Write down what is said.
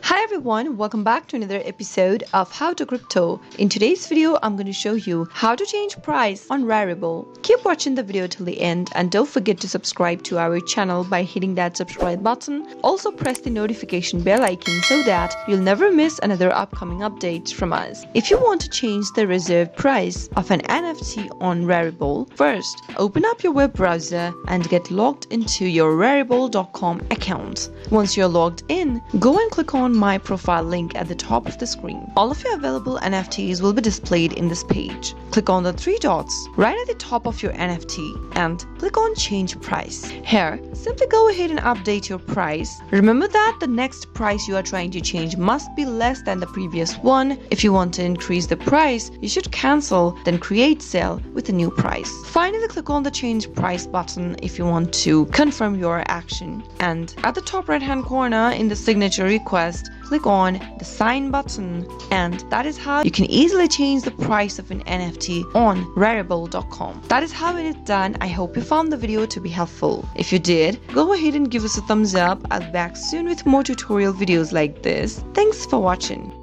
Hi everyone, welcome back to another episode of How to Crypto. In today's video, I'm going to show you how to change price on Rarible. Keep watching the video till the end and don't forget to subscribe to our channel by hitting that subscribe button. Also press the notification bell icon so that you'll never miss another upcoming update from us. If you want to change the reserve price of an NFT on Rarible, first open up your web browser and get logged into your rarible.com account. Once you're logged in, go and click on my profile link at the top of the screen. All of your available NFTs will be displayed in this page. Click on the three dots right at the top of your NFT and click on change price. Here, simply go ahead and update your price. Remember that the next price you are trying to change must be less than the previous one. If you want to increase the price, you should cancel, then create sale with a new price. Finally, click on the change price button if you want to confirm your action. And at the top right hand corner in the signature request, click on the sign button, and that is how you can easily change the price of an NFT on Rarible.com. That is how it is done. I hope you found the video to be helpful. If you did, go ahead and give us a thumbs up. I'll be back soon with more tutorial videos like this. Thanks for watching.